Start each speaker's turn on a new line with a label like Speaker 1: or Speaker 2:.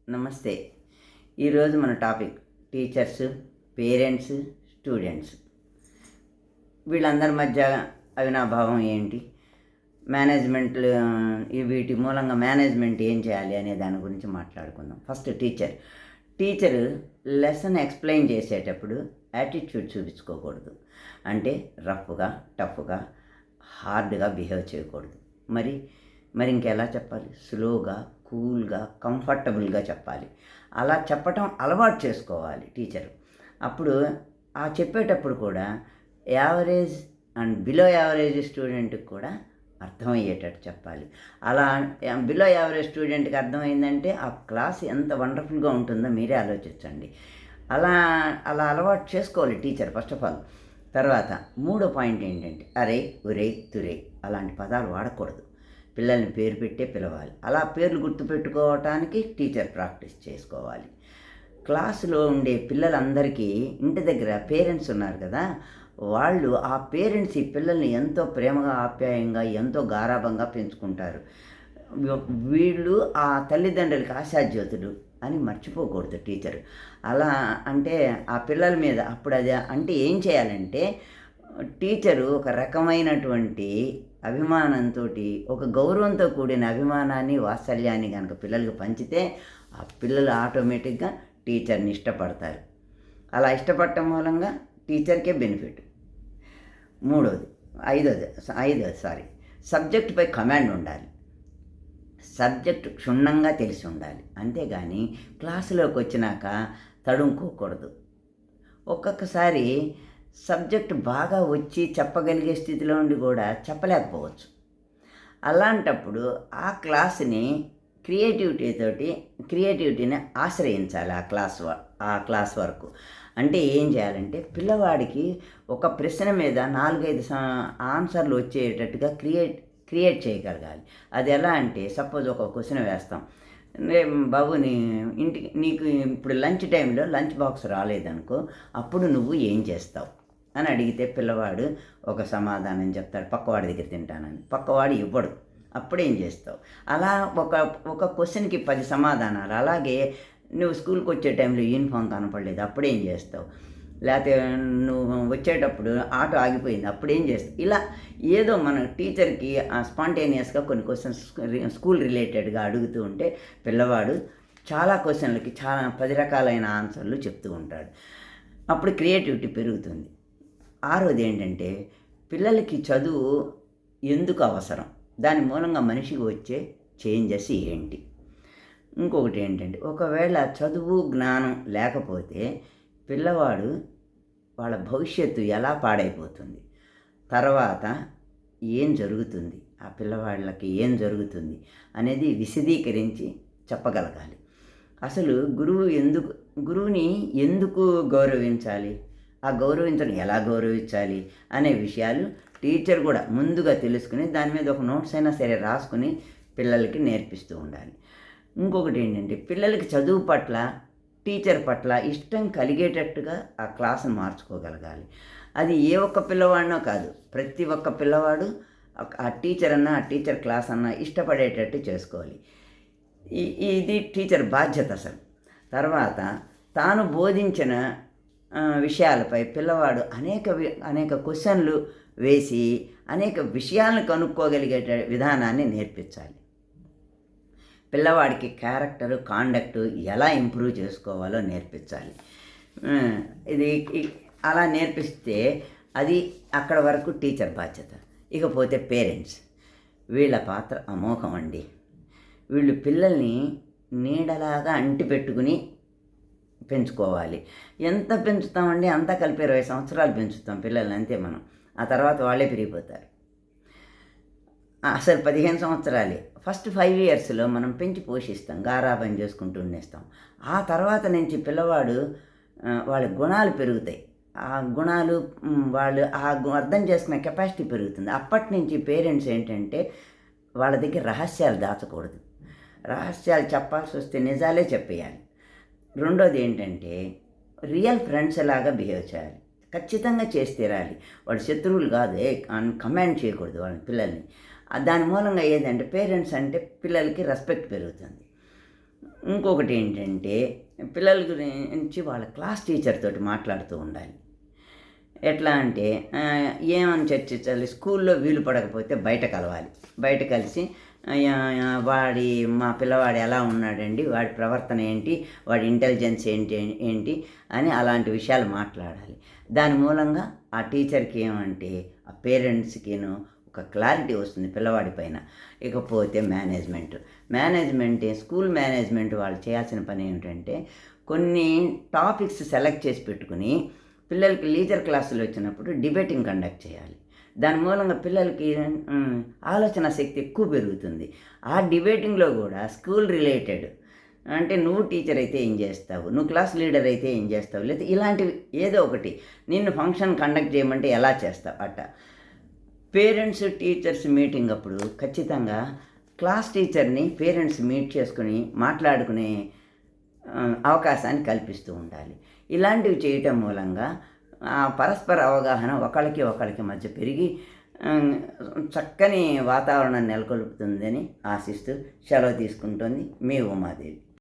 Speaker 1: నమస్తే. ఈరోజు మన టాపిక్ టీచర్స్, పేరెంట్స్, స్టూడెంట్స్. వీళ్ళందరి మధ్య అవినాభావం ఏంటి? మేనేజ్మెంట్లు వీటి మూలంగా మేనేజ్మెంట్ ఏం చేయాలి అనే దాని గురించి మాట్లాడుకుందాం. ఫస్ట్ టీచరు లెసన్ ఎక్స్‌ప్లెయిన్ చేసేటప్పుడు యాటిట్యూడ్ చూపించుకోకూడదు. అంటే రఫ్‌గా, టఫ్‌గా, హార్డ్‌గా బిహేవ్ చేయకూడదు. మరి ఇంకెలా చెప్పాలి? స్లోగా, కూల్‌గా, కంఫర్టబుల్‌గా చెప్పాలి. అలా చెప్పటం అలవాటు చేసుకోవాలి టీచరు. అప్పుడు చెప్పేటప్పుడు కూడా యావరేజ్ అండ్ బిలో యావరేజ్ స్టూడెంట్‌కి కూడా అర్థమయ్యేటట్టు చెప్పాలి. అలా బిలో యావరేజ్ స్టూడెంట్‌కి అర్థమైందంటే ఆ క్లాస్ ఎంత వండర్‌ఫుల్‌గా ఉంటుందో మీరే ఆలోచించండి. అలా అలా అలవాటు చేసుకోవాలి టీచర్ ఫస్ట్ ఆఫ్ ఆల్. తర్వాత మూడో పాయింట్ ఏంటంటే అరేయ్, ఒరేయ్, తురేయ్ అలాంటి పదాలు వాడకూడదు. పిల్లల్ని పేరు పెట్టే పిలవాలి. అలా పేర్లు గుర్తుపెట్టుకోవటానికి టీచర్ ప్రాక్టీస్ చేసుకోవాలి. క్లాసులో ఉండే పిల్లలందరికీ ఇంటి దగ్గర పేరెంట్స్ ఉన్నారు కదా, వాళ్ళు ఆ పేరెంట్స్ ఈ పిల్లల్ని ఎంతో ప్రేమగా, ఆప్యాయంగా, ఎంతో గారాబంగా పెంచుకుంటారు. వీళ్ళు ఆ తల్లిదండ్రులకి ఆశాజ్యోతులు అని మర్చిపోకూడదు టీచరు. అలా అంటే ఆ పిల్లల మీద అప్పుడు అది అంటే ఏం చేయాలంటే టీచరు ఒక రకమైనటువంటి అభిమానంతోటి, ఒక గౌరవంతో కూడిన అభిమానాన్ని, వాత్సల్యాన్ని గనక పిల్లలకి పంచితే ఆ పిల్లలు ఆటోమేటిక్‌గా టీచర్‌ని ఇష్టపడతారు. అలా ఇష్టపడటం మూలంగా టీచర్‌కే బెనిఫిట్. మూడోది ఐదోది సబ్జెక్ట్‌పై కమాండ్ ఉండాలి. సబ్జెక్ట్ క్షుణ్ణంగా తెలిసి ఉండాలి. అంతేగాని క్లాసులోకి వచ్చినాక తడుముకోకూడదు. ఒక్కొక్కసారి సబ్జెక్ట్ బాగా వచ్చి చెప్పగలిగే స్థితిలో ఉండి కూడా చెప్పలేకపోవచ్చు. అలాంటప్పుడు ఆ క్లాస్‌ని క్రియేటివిటీని ఆశ్రయించాలి ఆ క్లాస్ వరకు. అంటే ఏం చేయాలంటే పిల్లవాడికి ఒక ప్రశ్న మీద 4, 5 ఆన్సర్లు వచ్చేటట్టుగా క్రియేట్ చేయగలగాలి. అది ఎలా అంటే సపోజ్ ఒక క్వెషన్ వేస్తాం. బాబు నీకు ఇప్పుడు లంచ్ టైంలో లంచ్ బాక్స్ రాలేదనుకో, అప్పుడు నువ్వు ఏం చేస్తావు అని అడిగితే పిల్లవాడు ఒక సమాధానం చెప్తాడు. పక్కవాడి దగ్గర తింటానని. పక్కవాడు ఇవ్వడు. అప్పుడేం చేస్తావు? అలా ఒక క్వెషన్‌కి 10 సమాధానాలు. అలాగే నువ్వు స్కూల్‌కి వచ్చే టైంలో యూనిఫామ్ కనపడలేదు. అప్పుడేం చేస్తావు? లేతే నువ్వు వచ్చేటప్పుడు ఆటో ఆగిపోయింది. అప్పుడేం చేస్తావు? ఇలా ఏదో మన టీచర్‌కి స్పాంటేనియస్‌గా కొన్ని క్వెషన్స్ స్కూల్ రిలేటెడ్‌గా అడుగుతూ ఉంటే పిల్లవాడు చాలా క్వెషన్‌లకి 10 రకాలైన ఆన్సర్లు చెప్తూ ఉంటాడు. అప్పుడు క్రియేటివిటీ పెరుగుతుంది. ఆరోది ఏంటంటే పిల్లలకి చదువు ఎందుకు అవసరం? దాని మూలంగా మనిషికి వచ్చే చేంజెస్ ఏంటి? ఇంకొకటి ఏంటంటే ఒకవేళ చదువు, జ్ఞానం లేకపోతే పిల్లవాడు వాళ్ళ భవిష్యత్తు ఎలా పాడైపోతుంది? తర్వాత ఏం జరుగుతుంది? ఆ పిల్లవాళ్ళకి ఏం జరుగుతుంది అనేది విశదీకరించి చెప్పగలగాలి. అసలు గురువుని ఎందుకు గౌరవించాలి? ఆ గౌరవించడం ఎలా గౌరవించాలి అనే విషయాలు టీచర్ కూడా ముందుగా తెలుసుకుని దాని మీద ఒక నోట్స్ అయినా సరే రాసుకుని పిల్లలకి నేర్పిస్తూ ఉండాలి. ఇంకొకటి ఏంటంటే పిల్లలకి చదువు పట్ల, టీచర్ పట్ల ఇష్టం కలిగేటట్టుగా ఆ క్లాసును మార్చుకోగలగాలి. అది ఏ ఒక్క పిల్లవాడినో కాదు, ప్రతి ఒక్క పిల్లవాడు ఆ టీచర్ అన్నా, ఆ టీచర్ క్లాస్ అన్నా ఇష్టపడేటట్టు చేసుకోవాలి. ఇది టీచర్ బాధ్యత అసలు. తర్వాత తాను బోధించిన విషయాలపై పిల్లవాడు అనేక క్వెషన్లు వేసి అనేక విషయాలను కనుక్కోగలిగే విధానాన్ని నేర్పించాలి. పిల్లవాడికి క్యారెక్టరు, కాండక్టు ఎలా ఇంప్రూవ్ చేసుకోవాలో నేర్పించాలి. ఇది అలా నేర్పిస్తే అది అక్కడ వరకు టీచర్ బాధ్యత. ఇకపోతే పేరెంట్స్, వీళ్ళ పాత్ర అమోఘం అండి. వీళ్ళు పిల్లల్ని నీడలాగా అంటిపెట్టుకుని పెంచుకోవాలి. ఎంత పెంచుతామండి? అంతా కలిపి 20 సంవత్సరాలు పెంచుతాం పిల్లల్ని, అంతే మనం. ఆ తర్వాత వాళ్ళే పెరిగిపోతారు. అసలు 15 సంవత్సరాలే. ఫస్ట్ 5 ఇయర్స్‌లో మనం పెంచి పోషిస్తాం, గారాబం చేసుకుంటూ ఉండేస్తాం. ఆ తర్వాత నుంచి పిల్లవాడు వాళ్ళ గుణాలు పెరుగుతాయి. ఆ గుణాలు వాళ్ళు అర్థం చేసుకునే కెపాసిటీ పెరుగుతుంది. అప్పటి నుంచి పేరెంట్స్ ఏంటంటే వాళ్ళ దగ్గర రహస్యాలు దాచకూడదు. రహస్యాలు చెప్పాల్సి వస్తే నిజాలే చెప్పేయాలి. రెండోది ఏంటంటే రియల్ ఫ్రెండ్స్ లాగా బిహేవ్ చేయాలి. ఖచ్చితంగా చేసి తీరాలి. వాళ్ళు శత్రువులు కాదు, కమాండ్ చేయకూడదు వాళ్ళని, పిల్లల్ని. దాని మూలంగా ఏదంటే పేరెంట్స్ అంటే పిల్లలకి రెస్పెక్ట్ పెరుగుతుంది. ఇంకొకటి ఏంటంటే పిల్లల గురించి వాళ్ళ క్లాస్ టీచర్ తోటి మాట్లాడుతూ ఉండాలి. ఎట్లా అంటే ఏమని చర్చించాలి, స్కూల్లో వీలు పడకపోతే బయట కలవాలి. బయట కలిసి మా పిల్లవాడు ఎలా ఉన్నాడండి, వాడి ప్రవర్తన ఏంటి, వాడి ఇంటెలిజెన్స్ ఏంటి అని అలాంటి విషయాలు మాట్లాడాలి. దాని మూలంగా ఆ టీచర్కి ఏమంటే ఆ పేరెంట్స్కిను ఒక క్లారిటీ వస్తుంది పిల్లవాడి పైన. ఇకపోతే మేనేజ్మెంట్ స్కూల్ మేనేజ్మెంట్ వాళ్ళు చేయాల్సిన పని ఏమిటంటే కొన్ని టాపిక్స్ సెలెక్ట్ చేసి పెట్టుకుని పిల్లలకి లీజర్ క్లాసులు వచ్చినప్పుడు డిబేటింగ్ కండక్ట్ చేయాలి. దాని మూలంగా పిల్లలకి ఆలోచన శక్తి ఎక్కువ పెరుగుతుంది. ఆ డిబేటింగ్లో కూడా స్కూల్ రిలేటెడ్ అంటే నువ్వు టీచర్ అయితే ఏం చేస్తావు, నువ్వు క్లాస్ లీడర్ అయితే ఏం చేస్తావు, లేదా ఇలాంటివి ఏదో ఒకటి నిన్ను ఫంక్షన్ కండక్ట్ చేయమంటే ఎలా చేస్తావు అట్ట. పేరెంట్స్ టీచర్స్ మీటింగ్ అప్పుడు ఖచ్చితంగా క్లాస్ టీచర్ని పేరెంట్స్ మీట్ చేసుకుని మాట్లాడుకునే అవకాశాన్ని కల్పిస్తూ ఉండాలి. ఇలాంటివి చేయటం మూలంగా పరస్పర అవగాహన ఒకళ్ళకి మధ్య పెరిగి చక్కని వాతావరణాన్ని నెలకొల్పుతుందని ఆశిస్తూ సెలవు తీసుకుంటోంది మీ ఉమాదేవి.